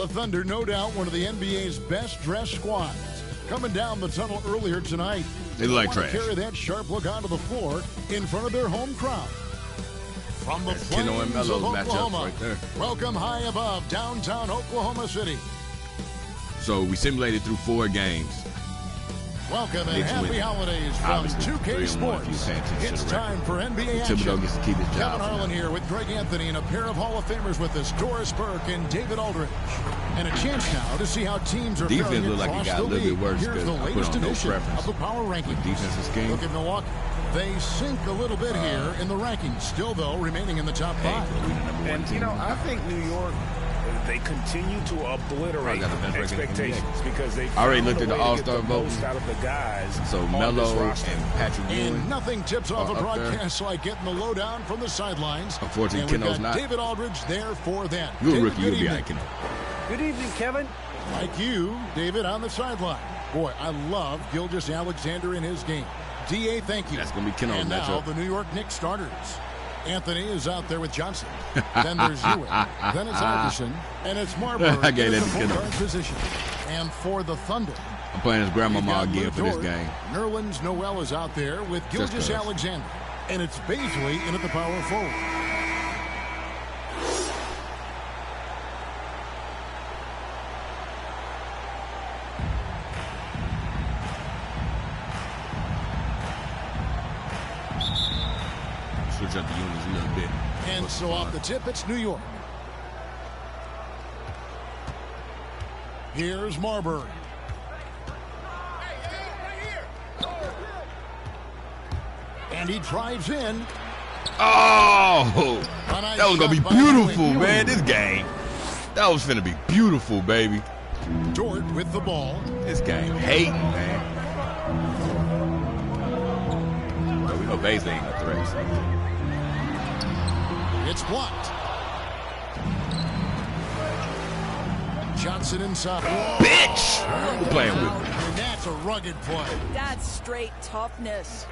The Thunder, no doubt, one of the NBA's best-dressed squads. Coming down the tunnel earlier tonight. They look like trash. Carry that sharp look onto the floor in front of their home crowd. From the plains of Oklahoma, right there. Welcome high above downtown Oklahoma City. So we simulated through 4 games. Welcome and happy holidays from 2K Sports. It's time for NBA action. Thibodeau gets to keep his job. Kevin Harlan here with Greg Anthony and a pair of Hall of Famers with us, Doris Burke and David Aldridge. And a chance now to see how teams are defense look like it got a little bit worse. Here's the latest edition of the Power Rankings. Defensive scheme. Look at Milwaukee. They sink a little bit here in the rankings, still, though, remaining in the top 5. And, you know, I think New York, they continue to obliterate expectations because they already looked at the All-Star voting out of the guys. So Melo and Patrick Ewing. And nothing tips off a broadcast like getting the lowdown from the sidelines. Unfortunately, Keno's not. David Aldridge there for them. You're a rookie, you'll be out, Keno. Good evening, Kevin. Like you, David, on the sideline. Boy, I love Gilgeous-Alexander in his game. D.A., thank you. That's going to be Keno's And now matchup. the New York Knicks starters. Anthony is out there with Johnson. Then there's Ewing. Then it's Iverson. And it's Marbury I gave in that the to Keno. full guard position. And for the Thunder, I'm playing his grandmama again for this game. Nerlens Noel is out there with Gilgeous-Alexander. And it's Baisley in at the power forward. Switch up the units a little bit. And so off the tip, it's New York. Here's Marbury. And he drives in. Oh! Nice That was going to shot be by beautiful, Ewing. man, this game. That was finna be beautiful, baby. Dort with the ball. This game hating, man. But we know Baisley ain't no threat. It's blocked. Johnson inside. Bitch! We're playing with him. And that's a rugged play. That's straight toughness.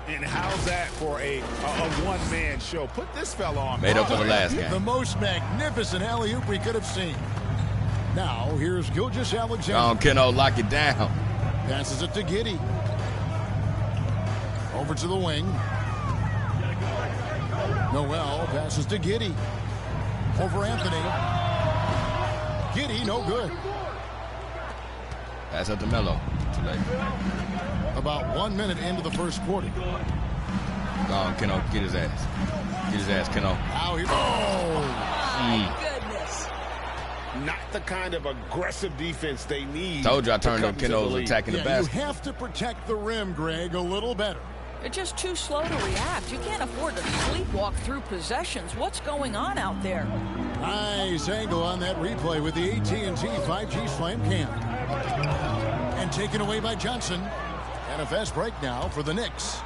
And how's that for a one-man show? Put this fella on. Made up for the last The game. most magnificent alley-oop we could have seen. Now, here's Gilgeous-Alexander. Oh, Keno, lock it down. Passes it to Giddey. Over to the wing. Noel passes to Giddey. Over Anthony. Giddey, no good. Pass up to Melo. Too late. About 1 minute into the first quarter. Go on, Keno. Get his ass. Get his ass, Keno. Now he... Oh! My goodness. Not the kind of aggressive defense they need. Told you I turned to up come to the Keno's league. attacking the Yeah, basket. you have to protect the rim, Greg, a little better. They're just too slow to react. You can't afford to sleepwalk through possessions. What's going on out there? Nice angle on that replay with the AT&T 5G Slam Cam. And taken away by Johnson. And a fast break now for the Knicks.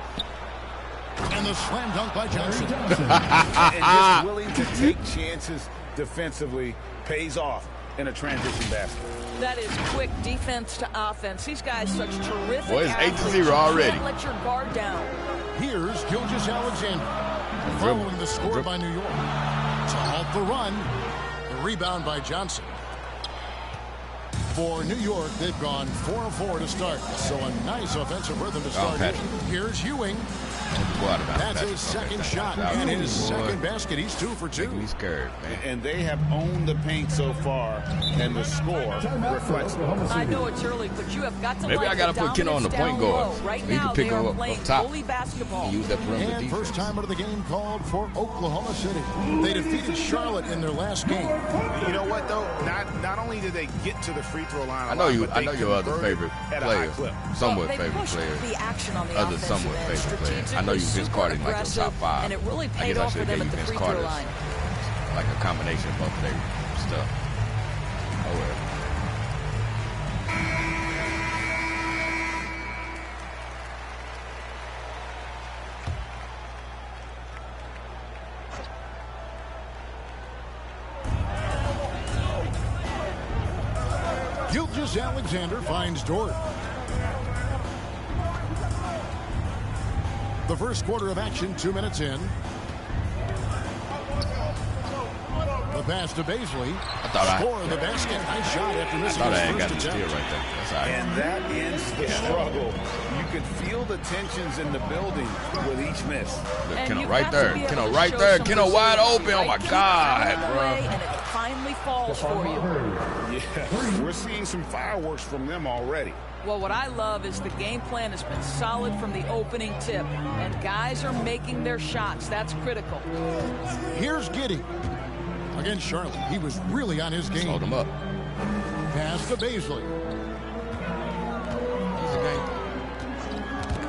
And the slam dunk by Johnson. And just willing to take chances defensively pays off in a transition basket. That is quick defense to offense. These guys such terrific Boy, it's athletes. 8-0 already. Can't let your guard down. Here's Gilgeous-Alexander. Following the score by New York. To halt the run. The rebound by Johnson. For New York, they've gone 4 of 4 to start. So a nice offensive rhythm to start. Here's Ewing. That's his second shot and his second basket. He's 2 for 2. Making me scared, man. And they have owned the paint so far, and the score reflects it. I know it's early, but you have got to Maybe like I gotta the put Keno on the dominance point down guard. low. Right He can now, pick they him are up playing top. bully basketball. Use that perimeter And defense. first time out of the game called for Oklahoma City. They defeated Charlotte in their last game. You know what, though? Not only did they get to the free throw line, I know you. but I they know your other converted favorite at a high player, clip. somewhat They favorite pushed player. the action on the Other offensive somewhat end, favorite player. I know strategically you Vince super Carter in like your top aggressive, 5. and it really I paid guess I off should for them give at you the Vince free throw Carter's line. like a combination of both their stuff. Oh well. Gilgeous-Alexander finds Dort. The first quarter of action, 2 minutes in. The pass to Baisley. Score the basket. Nice shot after missing his first attempt. Right there. That's all right. And that ends the struggle. You could feel the tensions in the building with each miss. Keno right there. Keno right there. Keno wide open. Oh, my God, bro. And it finally falls for you. Yeah, we're seeing some fireworks from them already. Well, what I love is the game plan has been solid from the opening tip, and guys are making their shots. That's critical. Here's Giddey. Against Charlotte, he was really on his game. Hold him up. Pass to Baisley.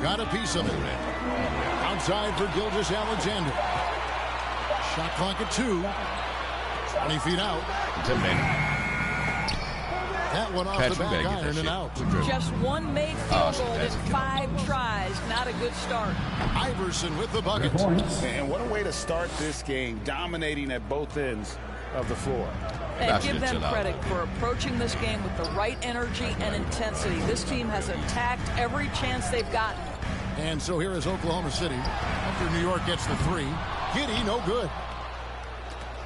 Got a piece of it. Outside for Gilgeous-Alexander. Shot clock at 2. 20 feet out. That one off the back iron and out. Just one made field goal in 5 tries. Not a good start. Iverson with the bucket. And what a way to start this game, dominating at both ends of the floor. And give them credit for approaching this game with the right energy and intensity. This team has attacked every chance they've gotten. And so here is Oklahoma City. After New York gets the 3. Giddey, no good.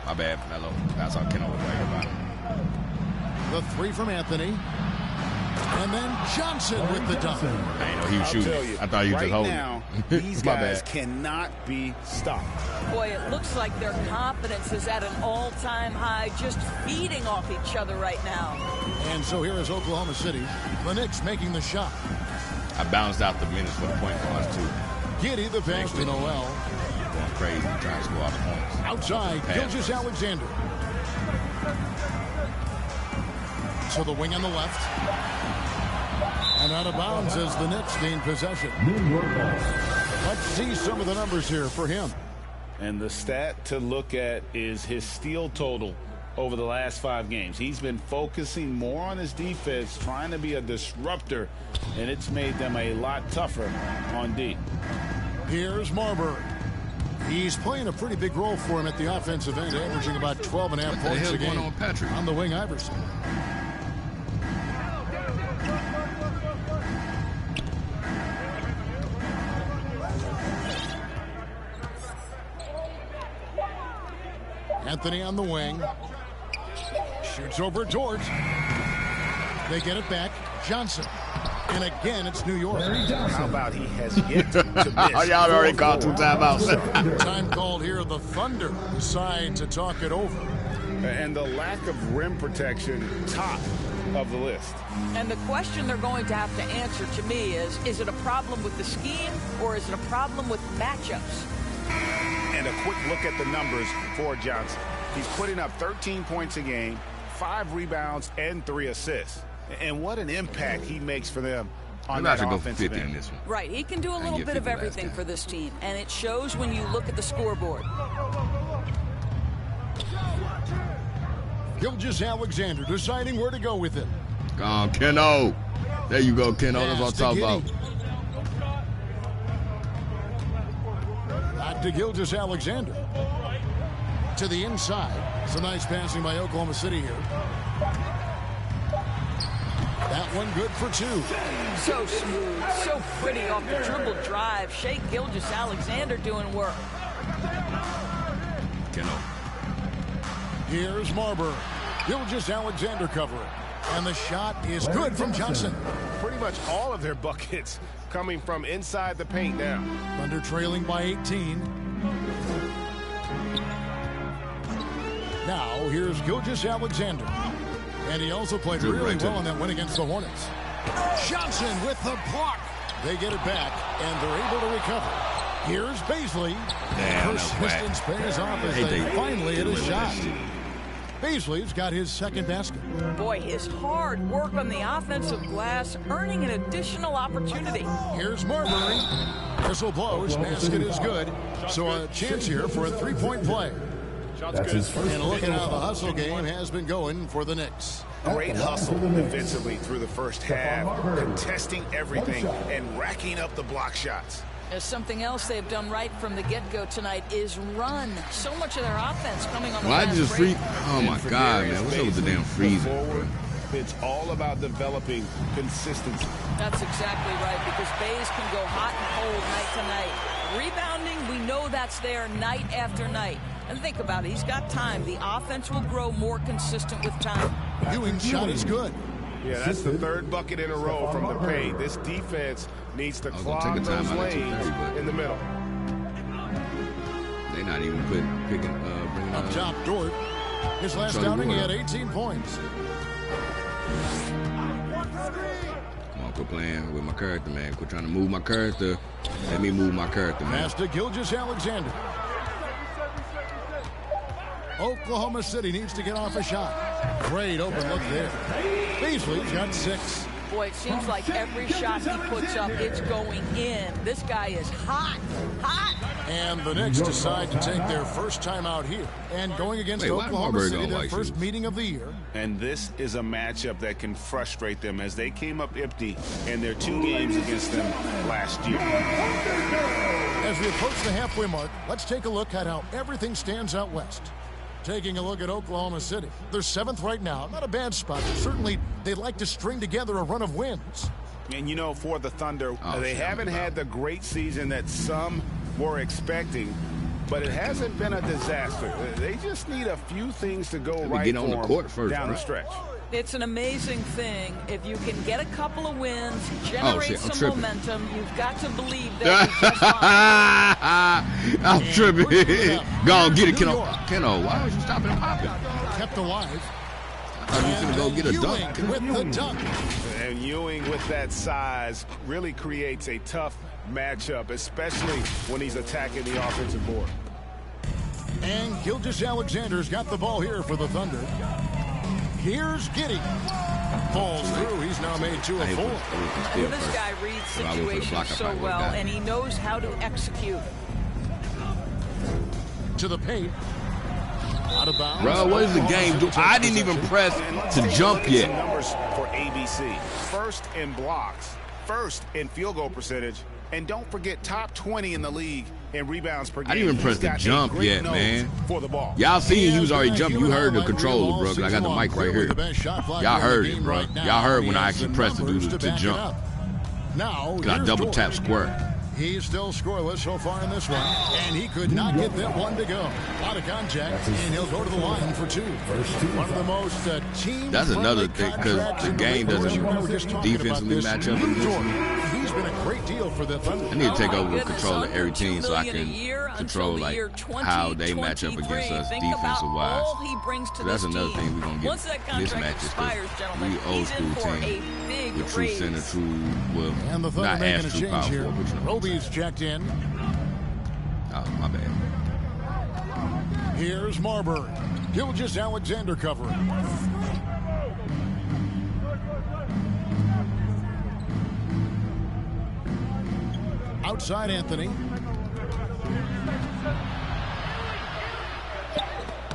My bad, Melo. That's how Keno was right about it. The 3 from Anthony. And then Johnson with the dunk. I didn't know he was shooting. I thought he was just holding. Now, these guys cannot be stopped. Boy, it looks like their confidence is at an all-time high, just feeding off each other right now. And so here is Oklahoma City. The Knicks making the shot. I balanced out the minutes for the point guards, too. Giddey, the pass to Noel. Going crazy, trying to score all the points. Outside, Gilgeous-Alexander. So the wing on the left. And out of bounds as the Knicks gain possession. Let's see some of the numbers here for him. And the stat to look at is his steal total over the last 5 games. He's been focusing more on his defense, trying to be a disruptor, and it's made them a lot tougher on D. Here's Marbury. He's playing a pretty big role for him at the offensive end, averaging about 12.5 points a game. On the wing, Iverson. Anthony on the wing. Shoots over George. They get it back. Johnson. And again, it's New York. How about he has yet to miss? Y'all already called 2 timeouts. Time called here. The Thunder decide to talk it over. And the lack of rim protection, top of the list. And the question they're going to have to answer to me is it a problem with the scheme or is it a problem with matchups? And a quick look at the numbers for Johnson. He's putting up 13 points a game, 5 rebounds, and 3 assists. And what an impact he makes for them on that offensive end. In this one. Right, he can do a little bit of everything for this team, and it shows when you look at the scoreboard. Gilgeous-Alexander deciding where to go with it. Oh, Keno. There you go, Keno. That's what I'm talking about. Back to Gilgeous-Alexander. To the inside. Some nice passing by Oklahoma City here. That one good for 2. So smooth, so pretty off the dribble drive. Shai Gilgeous-Alexander doing work. Keno. Here's Marbury. Gilgeous-Alexander covering. And the shot is good from Johnson. Pretty much all of their buckets coming from inside the paint now. Thunder trailing by 18. Now here's Gilgeous-Alexander. And he also played really well on that win against the Hornets. Johnson with the block. They get it back, and they're able to recover. Here's Baisley. Persistence pays off as they finally hit a shot. Baisley's got his second basket. Boy, his hard work on the offensive glass, earning an additional opportunity. Here's Marbury. Whistle blows. Basket is good. So a chance here for a 3-point play. That's his first. And look at how the hustle game has been going for the Knicks. Great hustle defensively through the first half, contesting everything and racking up the block shots. There's something else they've done right from the get-go tonight is run. So much of their offense coming on the Why just free? Oh my God, man. What's up with the damn freezing? It's all about developing consistency. That's exactly right, because Bays can go hot and cold night to night. Rebounding, we know that's there night after night. And think about it. He's got time. The offense will grow more consistent with time. Ewing's shot is good. Yeah, that's the third bucket in a row from the paint. This defense needs to clog those lanes in the middle. They're not even bringing Up top, Dort. His last outing, he had 18 points. Come on, quit playing with my character, man. Quit trying to move my character. Let me move my character, man. Pass to Gilgeous-Alexander. Oklahoma City needs to get off a shot. Great open look there. Beasley's got 6. Boy, it seems like every shot he puts up, it's going in. This guy is hot, hot. And the Knicks decide to take their first time out here. And going against Oklahoma City, their first meeting of the year. And this is a matchup that can frustrate them as they came up empty in their 2 games against them last year. As we approach the halfway mark, let's take a look at how everything stands out west. Taking a look at Oklahoma City. They're 7th right now. Not a bad spot, but certainly they'd like to string together a run of wins. And, you know, for the Thunder, they haven't had the great season that some were expecting, but it hasn't been a disaster. They just need a few things to go right get on the court first, down bro. the stretch. It's an amazing thing. If you can get a couple of wins, generate some momentum, you've got to believe that you're just fine. I'm tripping. Go on, get it, Keno. Keno, why was you stopping and popping? Kept alive. I thought you was going to go get a dunk. Ewing with the dunk. And Ewing with that size really creates a tough matchup, especially when he's attacking the offensive board. And Gilgeous-Alexander's got the ball here for the Thunder. Here's Giddey. Falls through. He's now made 2 of 4. This guy reads situations so well, and he knows how to execute. To the paint. Out of bounds. Bro, what is the game do? I didn't even press to jump yet. Numbers for ABC. First in blocks, first in field goal percentage, and don't forget top 20 in the league in rebounds per game. I didn't even press the jump yet, man. For the ball. Y'all seen he was already jumping. You heard the controller, bro, because I got the mic right here. Y'all heard it, bro. Y'all heard when I actually pressed to jump. Now, because I double tap square. He's still scoreless so far in this one, and he could not get that one to go. A lot of contact, and he'll go to the line for 2. One of the most team. That's another thing, because the game doesn't defensively match up against me. He's been a great deal for the Thunder. I need to take over control of every team so I can control like how they match up against us defensive wise. That's another thing we're gonna get mismatches because we old school team with true center, true and the Thunder not making as a true change power here. forward. Roby's checked in. Oh, my bad. Here's Marbury. Gilgeous-Alexander covering. Outside Anthony.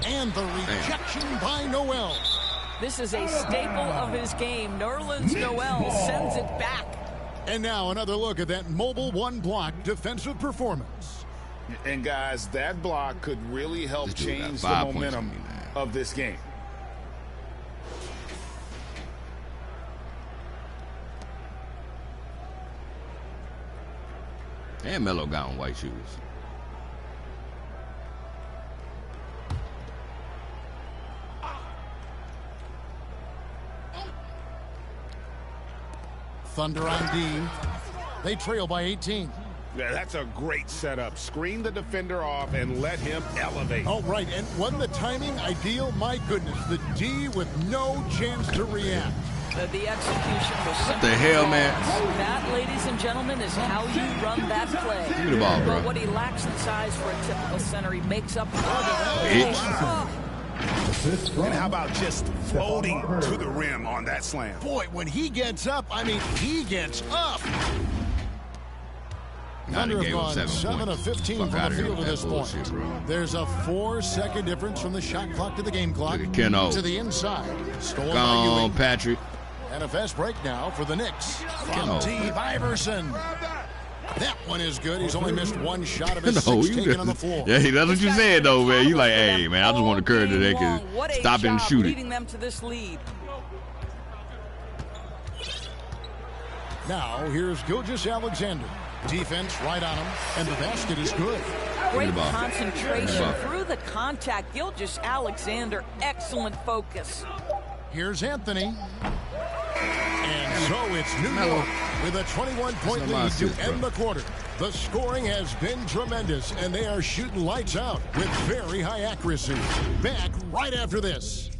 And the rejection by Noel. This is a staple of his game. Nerlens Noel sends it back. And now another look at that mobile one-block defensive performance. And, guys, that block could really help change the momentum of this game. And Melo got on white shoes. Thunder on D. They trail by 18. Yeah, that's a great setup. Screen the defender off and let him elevate. Oh, right. And wasn't the timing ideal? My goodness. The D with no chance to react. The execution was simple. What the hell, man? That, ladies and gentlemen, is how you run that play. Give me the ball, bro. But what he lacks in size for a typical center, he makes up for And how about just floating to the rim on that slam? Boy, when he gets up, I mean, he gets up. Thunder have gone 7 of 15 from the field at this point. There's a 4-second difference from the shot clock to the game clock. To the inside. Stolen by Ewing. Patrick. And a fast break now for the Knicks. From Steve Iverson. That one is good. He's only missed one shot of his 6 taken on the floor. Yeah, that's what you said, though, man. You like, hey, man, I just want to encourage that they can stop it and shoot it. Leading them to this lead. Now, here's Gilgeous-Alexander. Defense right on him, and the basket is good. Great concentration through the contact. Gilgeous-Alexander, excellent focus. Here's Anthony. And so it's New York with a 21-point lead to end the quarter. The scoring has been tremendous, and they are shooting lights out with very high accuracy. Back right after this.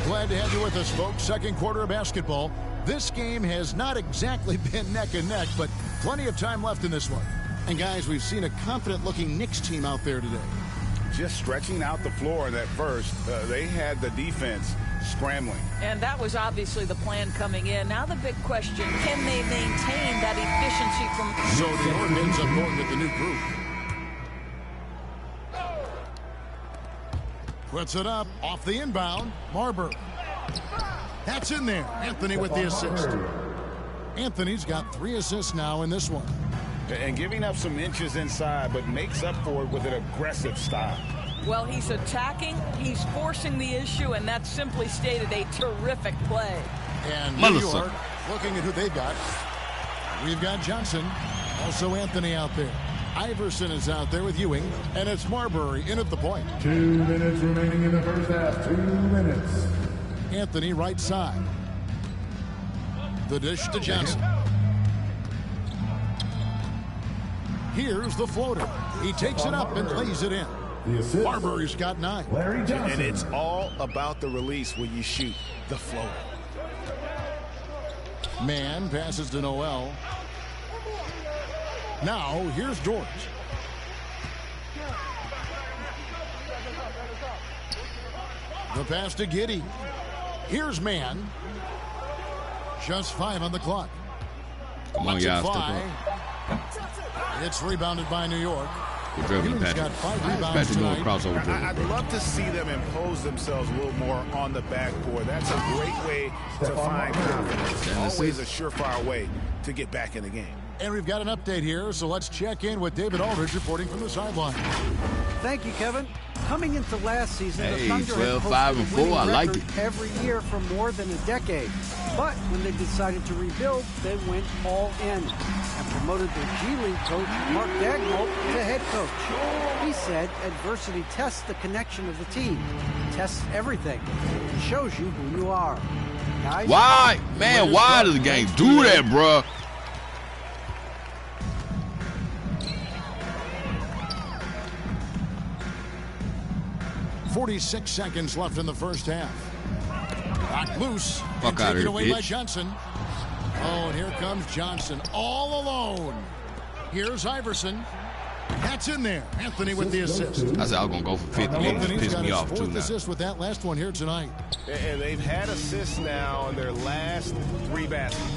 Glad to have you with us, folks. Second quarter of basketball. This game has not exactly been neck and neck, but plenty of time left in this one. And guys, we've seen a confident-looking Knicks team out there today. Just stretching out the floor in that first. They had the defense scrambling. And that was obviously the plan coming in. Now the big question, can they maintain that efficiency from... So the Orb ends up going with the new group. Puts it up off the inbound. Marbury. That's in there. Anthony with the assist. Anthony's got 3 assists now in this one. And giving up some inches inside, but makes up for it with an aggressive style. Well, he's attacking, he's forcing the issue, and that's simply stated a terrific play. And New York, looking at who they've got. We've got Johnson, also Anthony out there. Iverson is out there with Ewing, and it's Marbury in at the point. 2 minutes remaining in the first half. 2 minutes. Anthony right side. The dish to Johnson. Here's the floater. He takes it up and lays it in. Marbury's got 9. Larry Johnson. And it's all about the release when you shoot the floater. Man passes to Noel. Now, here's George. The pass to Giddey. Here's Man. Just 5 on the clock. Come on, y'all. It's rebounded by New York. We're dribbling got 5 rebounds tonight. Crossover I'd love to see them impose themselves a little more on the backboard. That's a great way to find confidence. It's always a surefire way to get back in the game. And we've got an update here, so let's check in with David Aldridge reporting from the sideline. Thank you, Kevin. Coming into last season, the Hey, Thunder 12-5-4, I like it. Every year for more than a decade. But when they decided to rebuild, they went all in and promoted their G League coach, Mark Daigneault, to head coach. He said adversity tests the connection of the team, tests everything, and shows you who you are. Guys, why? Man, why does the game do that, bro? 46 seconds left in the first half. Knocked loose. Fuck and out taken of away here, by Johnson. Oh, and here comes Johnson all alone. Here's Iverson. That's in there. Anthony with the assist. I said I was going to go for 50. It pissed me off, too, now. Assist with that last one here tonight. And they've had assists now in their last 3 baskets.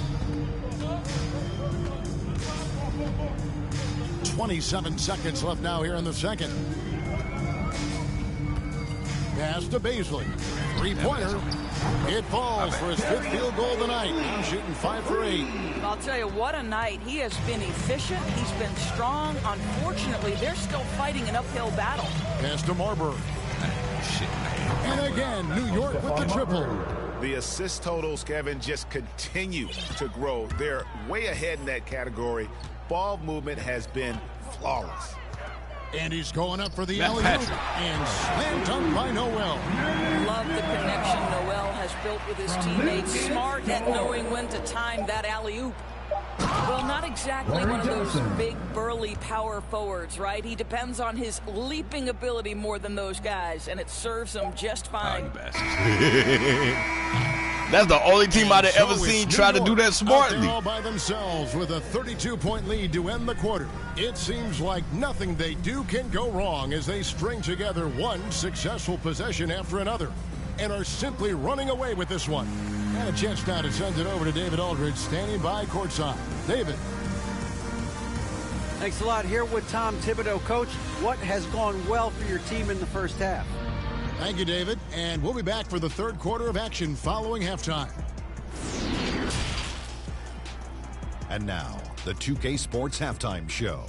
27 seconds left now here in the second. Pass to Baisley. 3-pointer. It falls for his 5th field goal of the night. Now shooting 5 for 8. I'll tell you, what a night. He has been efficient. He's been strong. Unfortunately, they're still fighting an uphill battle. Pass to Marbury. And again, New York with the triple. The assist totals, Kevin, just continue to grow. They're way ahead in that category. Ball movement has been flawless. And he's going up for the alley-oop. And slam dunk by Noel. Love the connection Noel has built with his teammates. Smart at knowing when to time that alley-oop. Well, not exactly one of those big, burly power forwards, right? He depends on his leaping ability more than those guys, and it serves him just fine. That's the only team I've ever seen try to do that smartly. They're all by themselves with a 32-point lead to end the quarter. It seems like nothing they do can go wrong as they string together one successful possession after another and are simply running away with this one. And a chance now to send it over to David Aldridge, standing by courtside. David. Thanks a lot. Here with Tom Thibodeau. Coach, what has gone well for your team in the first half? Thank you, David. And we'll be back for the third quarter of action following halftime. And now, the 2K Sports Halftime Show.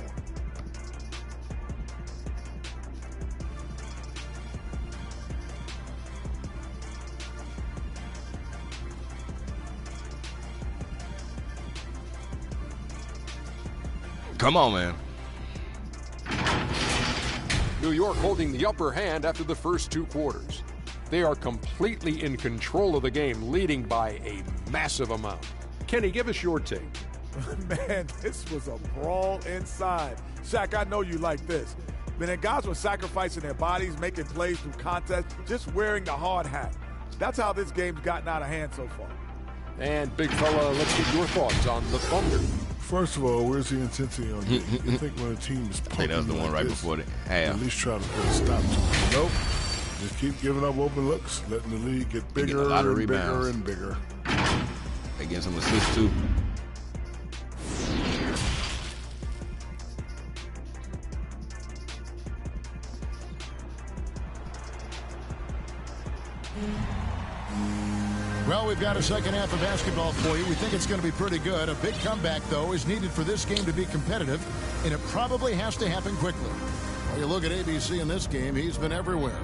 Come on, man. New York holding the upper hand after the first 2 quarters. They are completely in control of the game, leading by a massive amount. Kenny, give us your take. Man, this was a brawl inside. Shaq, I know you like this. Man, guys were sacrificing their bodies, making plays through contests, just wearing the hard hat. That's how this game's gotten out of hand so far. And, big fella, let's get your thoughts on the Thunder. First of all, where's the intensity on game? You think when a team is pumping that was the one right before the half. At least try to put a stop to it. Nope. Just keep giving up open looks, letting the league get bigger and bigger and bigger. They get some assists too. Well, we've got a second half of basketball for you. We think it's going to be pretty good. A big comeback, though, is needed for this game to be competitive, and it probably has to happen quickly. Well, you look at ABC in this game, he's been everywhere.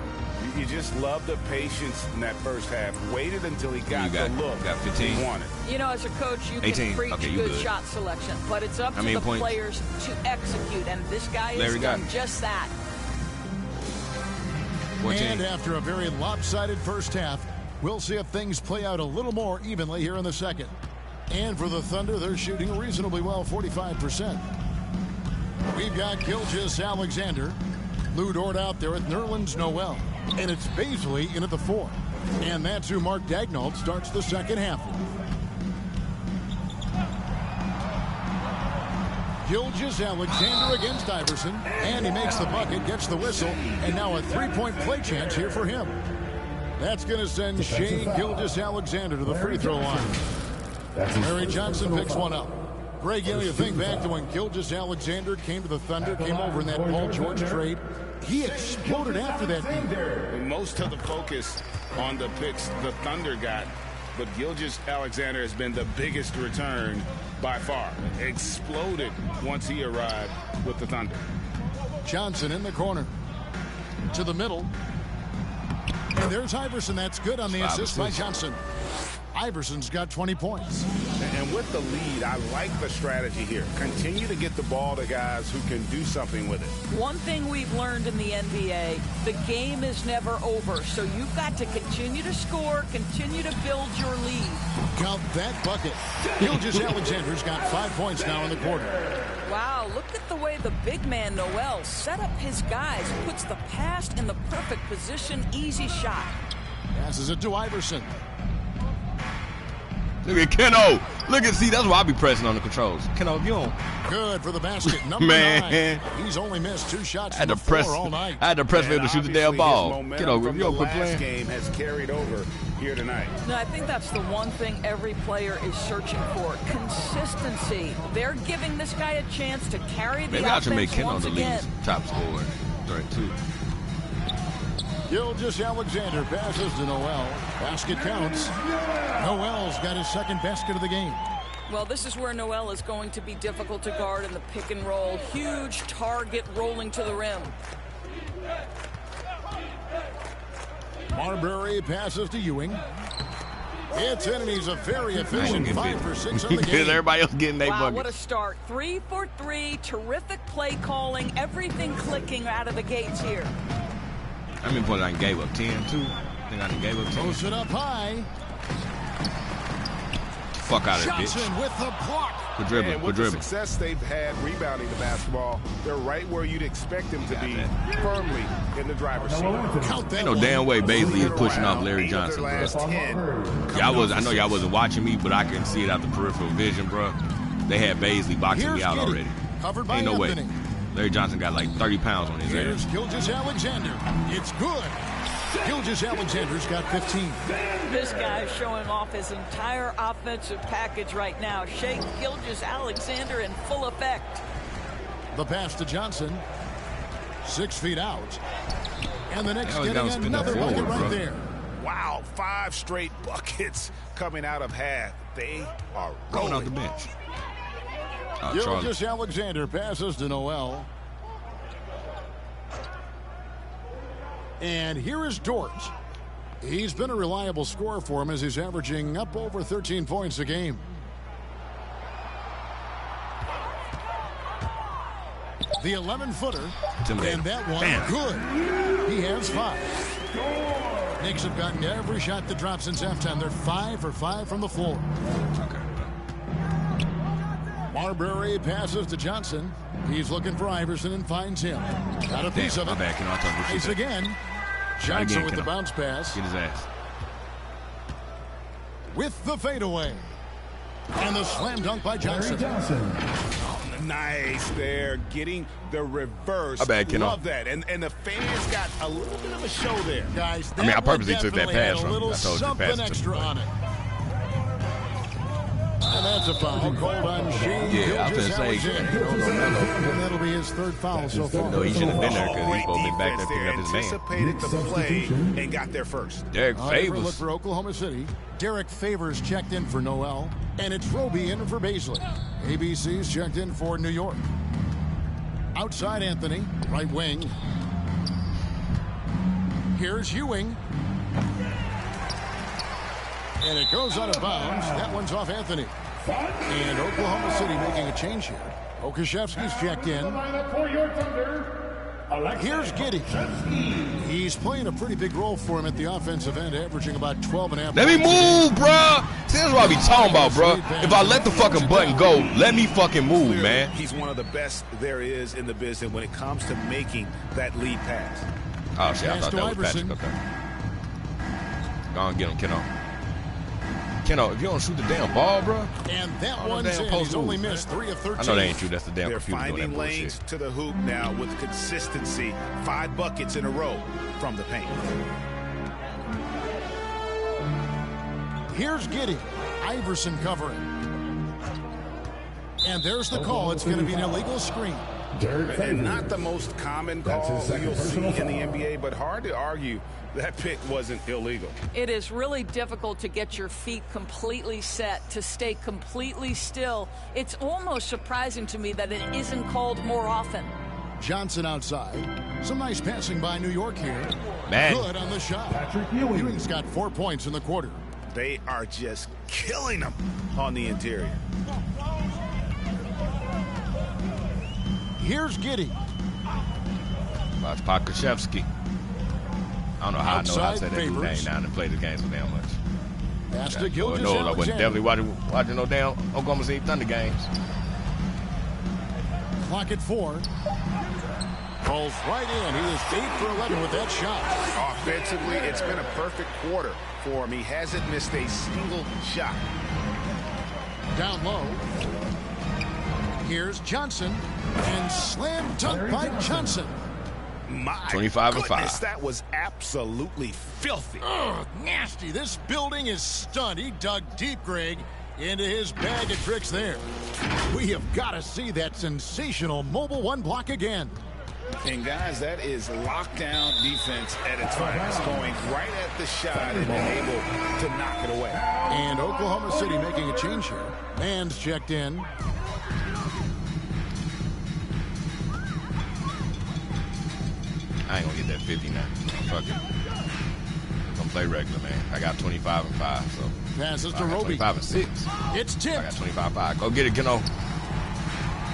You just love the patience in that first half. Waited until he got the look got 15. he wanted. You know, as a coach, you can preach good shot selection, but it's up to the players to execute, and this guy has done just that. 14. And after a very lopsided first half, we'll see if things play out a little more evenly here in the second. And for the Thunder, they're shooting reasonably well, 45%. We've got Gilgeous-Alexander. Lou Dort out there at Nerlens Noel. And it's Bazley in at the 4. And that's who Mark Daigneault starts the second half. Gilgeous-Alexander against Iverson. And he makes the bucket, gets the whistle. And now a three-point play chance here for him. That's going to send Shai Gilgeous-Alexander to the free throw line. Larry Johnson picks one up. Greg, you think back to when Gilgeous-Alexander came to the Thunder, came over in that Paul George trade. He exploded after that game. Most of the focus on the picks the Thunder got, but Gilgeous-Alexander has been the biggest return by far. Exploded once he arrived with the Thunder. Johnson in the corner. To the middle. And there's Iverson. That's good on the assist by Johnson. Iverson's got 20 points. And with the lead, I like the strategy here. Continue to get the ball to guys who can do something with it. One thing we've learned in the NBA, the game is never over. So you've got to continue to score, continue to build your lead. Count that bucket. Gilgeous-Alexander's got 5 points now in the quarter. Wow, look at the way the big man, Noel, set up his guys. Puts the pass in the perfect position. Easy shot. Passes it to Iverson. Look at Keno. Look at, see, that's why I be pressing on the controls. Keno, you don't. Good for the basket. Number 9. He's only missed 2 shots from the floor all night. I had to press for him to shoot the damn ball. Keno, you don't quit playing. Game has carried over here tonight. No, I think that's the one thing every player is searching for. Consistency. They're giving this guy a chance to carry the offense once again. Maybe I should make Keno the lead top scorer. 32. Gilgeous-Alexander passes to Noel. Basket counts. Noel's got his second basket of the game. Well, this is where Noel is going to be difficult to guard in the pick and roll. Huge target rolling to the rim. Marbury passes to Ewing. It's in, and he's a very efficient 5 for 6 on the game. Everybody else getting their bucket. What a start. 3 for 3. Terrific play calling. Everything clicking out of the gates here. I mean, I gave up 10, too. I think I gave up 10. Throws it up high. Fuck out of it, bitch. Johnson with the block. Good dribbling, with the success they've had rebounding the basketball, they're right where you'd expect them to be, firmly in the driver's seat. Ain't no damn way Bazley is pushing off Larry Johnson, bro. I know y'all wasn't watching me, but I can see it out the peripheral vision, bro. They had Bazley boxing me out already. Covered by Ain't no way. Anthony. Larry Johnson got like 30 pounds on his Here's ass. Gilgeous-Alexander. It's good. Gilgeous-Alexander's got 15. This guy's showing off his entire offensive package right now. Shai Gilgeous-Alexander in full effect. The pass to Johnson. 6 feet out. And the Knicks getting another bucket right there. Wow, 5 straight buckets coming out of half. They are rolling off the bench. Gilgeous Alexander passes to Noel. And here is Dort. He's been a reliable scorer for him as he's averaging up over 13 points a game. The 11-footer. And that one, good. He has 5. Knicks have gotten every shot that dropped since halftime. They're 5 for 5 from the floor. Okay. Marbury passes to Johnson. He's looking for Iverson and finds him. Got a piece of it. Nice again. Johnson with the bounce pass. Get his ass. With the fadeaway. And the slam dunk by Johnson. Nice there, getting the reverse. Love that. And the fans got a little bit of a show there. Guys, I purposely took that pass from him. I told you pass extra on it. And that's a foul called on Shane. Yeah, I was going to say. And that'll be his 3rd foul so far. No, he shouldn't have been there because he's supposed to be back there picking up his man. Anticipated the play and got there first. Derek Favors. Look for Oklahoma City. Derek Favors checked in for Noel. And it's Roby in for Baisley. ABC's checked in for New York. Outside Anthony, right wing. Here's Ewing. And it goes out of bounds. That one's off Anthony. And Oklahoma City making a change here. Okashevsky's checked in. Here's Giddey. He's playing a pretty big role for him at the offensive end, averaging about 12.5. Let me move, bro. See, that's what I be talking about, bro. If I let the fucking button go, let me fucking move, man. He's one of the best there is in the business when it comes to making that lead pass. Oh, shit, I thought that was Patrick. Okay. Go on, get him, Keno. Keno, if you don't shoot the damn ball, bro. And that one's in. He's only missed 3 of 13. I know they ain't true. That's the damn They're computer doing that finding lanes bullshit. to the hoop now with consistency. 5 buckets in a row from the paint. Here's Giddey. Iverson covering. And there's the call. It's going to be an illegal screen. And not the most common call you'll see in the NBA, but hard to argue that pick wasn't illegal. It is really difficult to get your feet completely set, to stay completely still. It's almost surprising to me that it isn't called more often. Johnson outside. Some nice passing by New York here. Man. Good on the shot. Ewing's got 4 points in the quarter. They are just killing them on the interior. Here's Giddey. Watch Okashevsky. I don't know how I know how to say that dude's name now and play the game so damn much. Pass to Gilgeous no, I wasn't Alexander. definitely watching no damn Oklahoma City Thunder games. Clock at 4. Rolls right in. He is 8 for 11 with that shot. Offensively, it's been a perfect quarter for him. He hasn't missed a single shot. Down low. Here's Johnson. And slam dunk by Johnson. My 25 and 5. That was absolutely filthy. Ugh, nasty. This building is stunned. He dug deep, Greg, into his bag of tricks there. We have got to see that sensational mobile 1 block again. And guys, that is lockdown defense at its finest, going right at the shot and able to knock it away. And Oklahoma City making a change here. Man's checked in. I ain't gonna get that 50 now. Fuck it. I'm gonna play regular, man. I got 25 and 5, so. Passes to Roby. 25 and 6. It's tipped. I got 25 and 5. Go get it, Keno.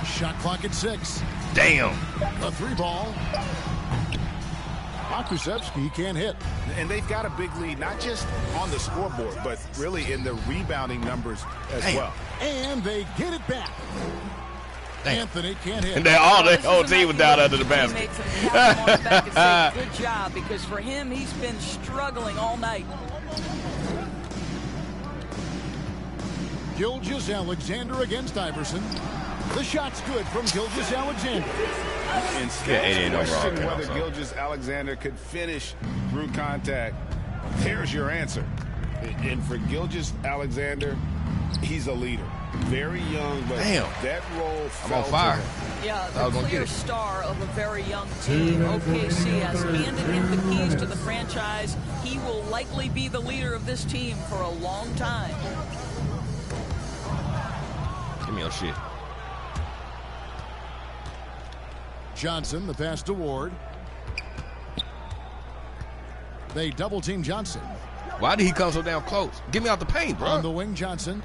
Shot clock at 6. Damn. A 3 ball. Okashevsky can't hit. And they've got a big lead, not just on the scoreboard, but really in the rebounding numbers as well. And they get it back. Damn. Anthony can't hit. And their whole team was down under the basket. Good job, because for him, he's been struggling all night. Gilgeous Alexander against Iverson. The shot's good from Gilgeous Alexander. Instead of questioning whether Gilgeous Alexander could finish through contact, here's your answer. And for Gilgeous Alexander, he's a leader. Very young, but that role I'm on fire. Yeah, the clear star of a very young team. OKC has handed him the keys to the franchise. He will likely be the leader of this team for a long time. Give me your shit. Johnson, the pass to Ward. They double-team Johnson. Why did he come so damn close? Get me out the paint, bro. On the wing, Johnson.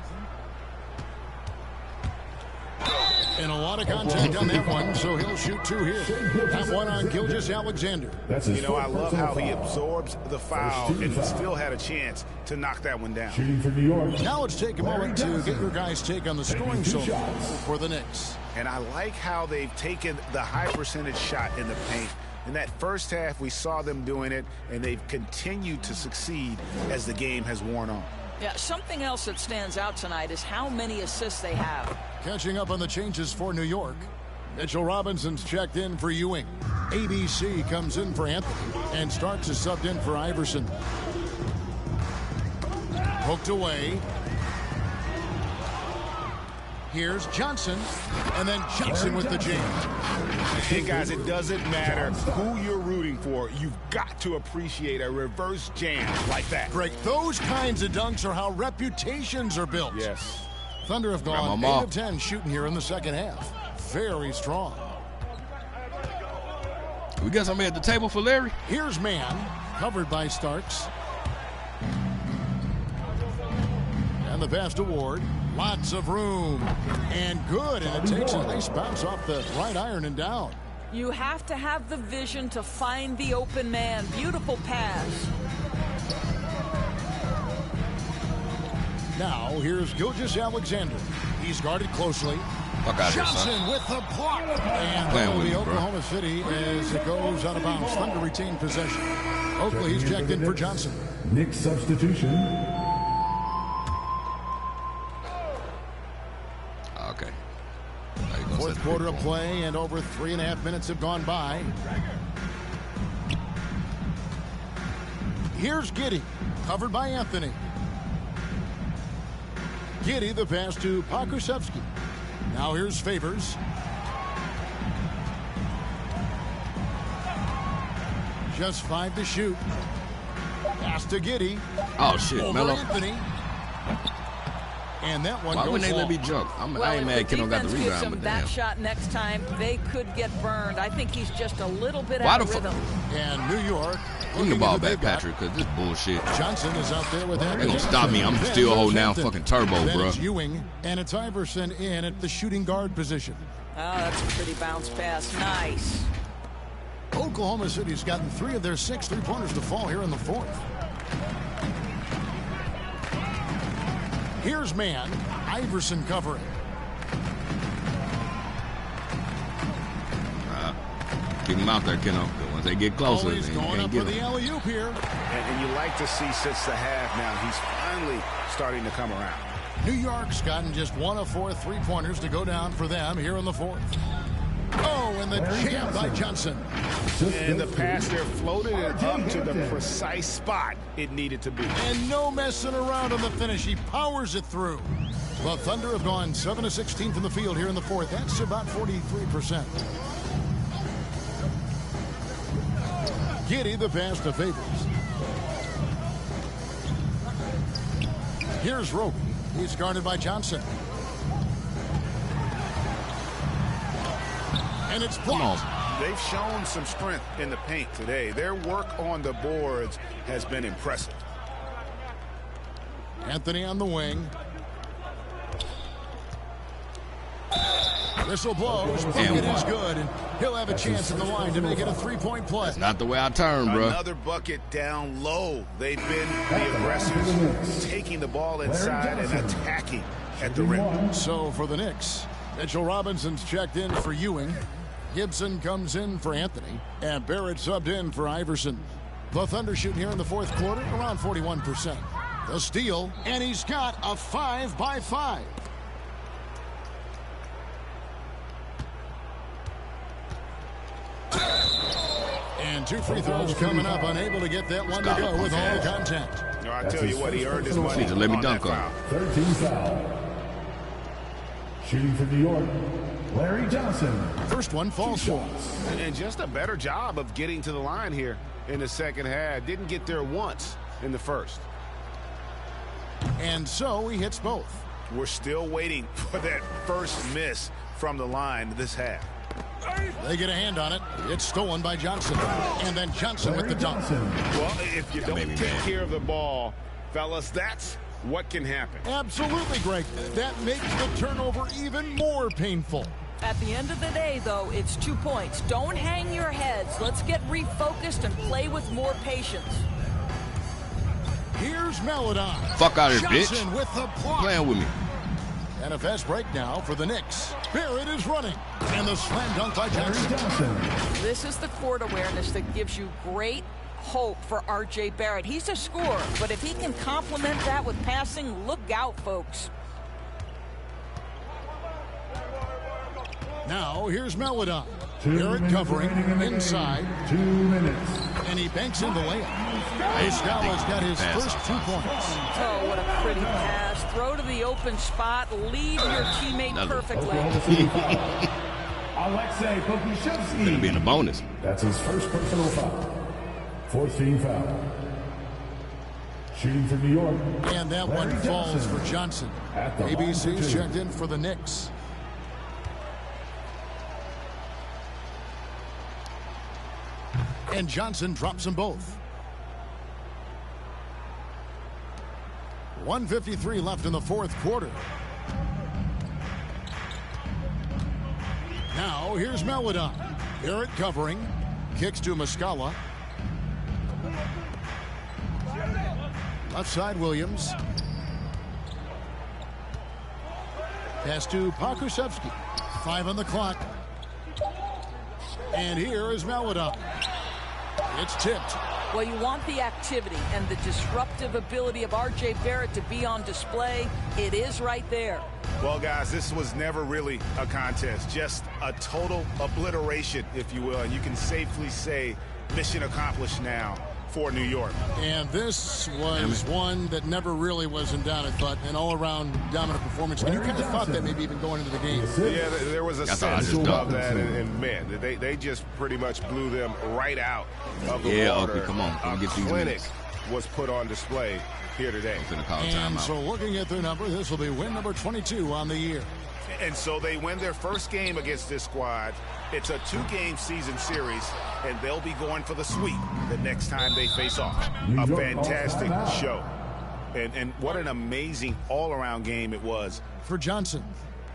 And a lot of contact on that one, so he'll shoot 2 here. That one on Gilgeous-Alexander. You know, I love how he absorbs the foul and he still had a chance to knock that one down. Shooting for New York. Now let's take a moment to get your guys' take on the scoring so far for the Knicks. And I like how they've taken the high percentage shot in the paint. In that first half, we saw them doing it, and they've continued to succeed as the game has worn on. Yeah, something else that stands out tonight is how many assists they have. Catching up on the changes for New York. Mitchell Robinson's checked in for Ewing. ABC comes in for Anthony, and Starks is subbed in for Iverson. Poked away. Here's Johnson, and then Johnson with the jam. Hey, guys, it doesn't matter who you're rooting for. You've got to appreciate a reverse jam like that. Greg, those kinds of dunks are how reputations are built. Yes. Thunder have gone 8 of 10 shooting here in the second half. Very strong. We got somebody at the table for Larry. Here's Mann, covered by Starks. And the pass to Ward. Lots of room. And good. And it takes a nice bounce off the right iron and down. You have to have the vision to find the open man. Beautiful pass. Now, here's Gilgeous-Alexander. He's guarded closely. Johnson with the block. And that'll be Oklahoma City as it goes out of bounds. Thunder retain possession. Oakley, he's checked in for Johnson. Knicks substitution. Okay. Fourth quarter of play, and over 3.5 minutes have gone by. Here's Giddey, covered by Anthony. Giddey, the pass to Pokusevski. Now here's Favors. Just 5 to shoot. Pass to Giddey. Oh, shit, Melo. Anthony. And that one Why goes wouldn't they let long. me jump? I ain't mad Kiddo got the rebound, but that damn. shot next time, they could get burned. I think he's just a little bit out of rhythm. And New York. Give me the ball back, Patrick, because this bullshit. Johnson is out there with that. They gonna stop me. I'm still holding down fucking turbo, then bro. It's Ewing, and it's Iverson in at the shooting guard position. Oh, that's a pretty bounce pass. Nice. Oklahoma City's gotten 3 of their 6 3-pointers to fall here in the fourth. Here's Mann. Iverson covering. Keep him out there, Kiddo. Once they get closer, He's going up for the alley-oop here. And you like to see since the half now, he's finally starting to come around. New York's gotten just 1 of 4 3-pointers to go down for them here in the fourth. Oh, and the jam by Johnson. And the pass there floated it up to the precise spot it needed to be. And no messing around on the finish. He powers it through. The Thunder have gone 7 of 16 from the field here in the fourth. That's about 43%. Giddey, the pass to Favors. Here's Roby. He's guarded by Johnson. And it's blocked. They've shown some strength in the paint today. Their work on the boards has been impressive. Anthony on the wing. Whistle blows. Bucket is good. And he'll have a chance at the line to make it a 3-point play. That's not the way I turn, bro. Another bucket down low. They've been the aggressors, taking the ball inside and attacking at the rim. So for the Knicks, Mitchell Robinson's checked in for Ewing. Gibson comes in for Anthony. And Barrett subbed in for Iverson. The Thunder shooting here in the fourth quarter around 41%. The steal, and he's got a 5-by-5. And 2 free throws coming up, unable to get that one to go with all the contact. No, I tell you what, he earned his money. Let me dunk on 13 foul. Shooting for New York, Larry Johnson. First one falls for. And just a better job of getting to the line here in the second half. Didn't get there once in the first. And so he hits both. We're still waiting for that first miss from the line this half. They get a hand on it. It's stolen by Johnson. And then Johnson with the dunk. Well, if you don't take care of the ball, fellas, that's what can happen. Absolutely, Greg. That makes the turnover even more painful. At the end of the day, though, it's 2 points. Don't hang your heads. Let's get refocused and play with more patience. Here's Maledon. Fuck out of here, bitch. Johnson with the block. Playing with me. And a fast break now for the Knicks. Barrett is running. And the slam dunk by Johnson. This is the court awareness that gives you great hope for R.J. Barrett. He's a scorer, but if he can complement that with passing, look out, folks. Now, here's Maledon. Barrett covering inside. 2 minutes. And he banks in the layup. Escala's got his first 2 points. Oh, what a pretty pass. Throw to the open spot. Lead your teammate perfectly. Alexei Pokusevski. Gonna be in a bonus. That's his first personal foul. 4th team foul. Shooting for New York. And that one falls for Johnson. ABC's checked in for the Knicks. And Johnson drops them both. 1:53 left in the 4th quarter. Now here's Maledon. Barrett covering. Kicks to Muscala. Left side Williams. Pass to Pokusevski. 5 on the clock. And here is Maledon. It's tipped. Well, you want the activity and the disruptive ability of R.J. Barrett to be on display. It is right there. Well, guys, this was never really a contest. Just a total obliteration, if you will. And you can safely say mission accomplished now for New York. And this was one that never really was in doubt, I thought, an all-around dominant performance. And you kind of thought that maybe even going into the game. Yeah, there was a sense of that, and man, they just pretty much blew them right out of the water. Okay, come on. A clinic was put on display here today. And so looking at their number, this will be win number 22 on the year. And so they win their first game against this squad. It's a 2-game season series, and they'll be going for the sweep the next time they face off. A fantastic show. And what an amazing all-around game it was for Johnson.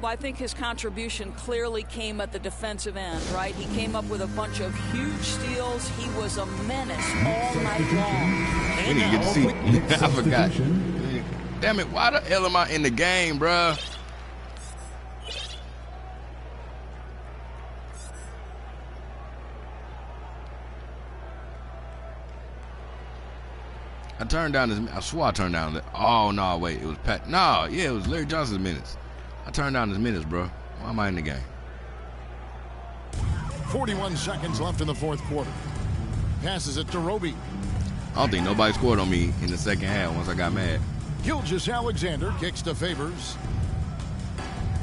Well, I think his contribution clearly came at the defensive end, right? He came up with a bunch of huge steals. He was a menace all night long. We didn't get to see. I forgot. Damn it, why the hell am I in the game, bruh? I turned down his. I swore I turned down. Oh no, wait, it was Pat. No, yeah, it was Larry Johnson's minutes. I turned down his minutes, bro. Why am I in the game? 41 seconds left in the 4th quarter. Passes it to Roby. I don't think nobody scored on me in the second half once I got mad. Gilgeous-Alexander kicks to Favors.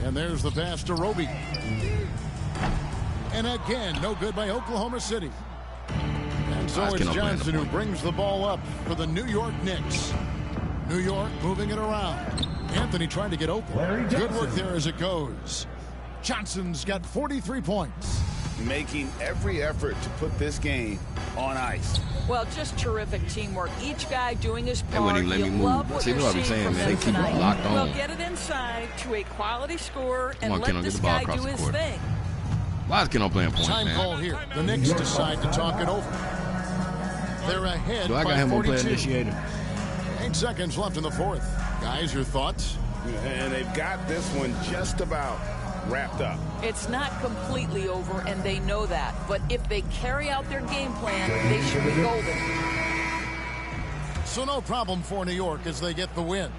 And there's the pass to Roby. And again, no good by Oklahoma City. And so it's Johnson who brings the ball up for the New York Knicks. New York moving it around. Anthony trying to get open. Good work there as it goes. Johnson's got 43 points. Making every effort to put this game on ice. Well, just terrific teamwork. Each guy doing his part. They wouldn't even let me move. See what I'm saying, man? They keep it locked on. Well, get it inside to a quality score and let this guy do his thing. Why is Keno playing point, man? Time call here. The Knicks decide to talk it over. They're ahead by 42. Do I got him on play initiator? 8 seconds left in the 4th. Guys, your thoughts? And they've got this one just about wrapped up. It's not completely over, and they know that. But if they carry out their game plan, they should be golden. So no problem for New York as they get the win.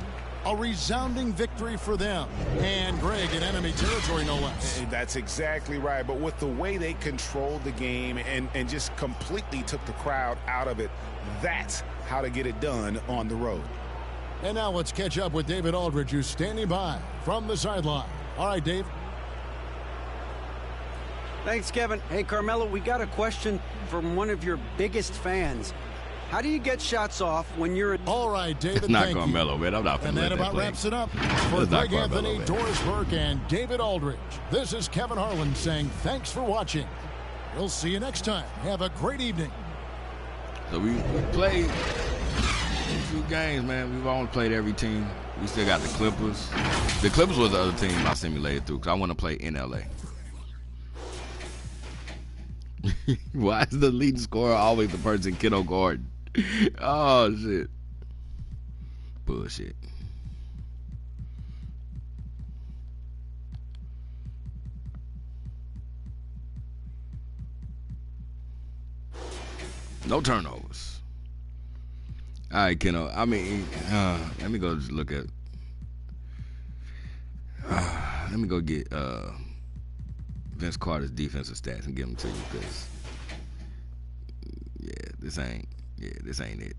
A resounding victory for them. And Greg in enemy territory, no less. That's exactly right. But with the way they controlled the game and just completely took the crowd out of it, that's how to get it done on the road. And now let's catch up with David Aldridge, who's standing by from the sideline. All right, Dave. Thanks, Kevin. Hey, Carmelo, we got a question from one of your biggest fans. How do you get shots off when you're in... All right, David, it's not Carmelo, man. I'm not. And that about wraps it up for Greg Anthony, Doris Burke, and David Aldridge. This is Kevin Harlan saying thanks for watching. We'll see you next time. Have a great evening. So we played a few games, man. We've only played every team. We still got the Clippers. The Clippers was the other team I simulated through because I want to play in LA. Why is the leading scorer always the person Kiddo Gordon? Oh, shit. Bullshit. No turnovers. All right, Kiddo. I mean, let me go just look at. Let me go get Vince Carter's defensive stats and give them to you because, this ain't it.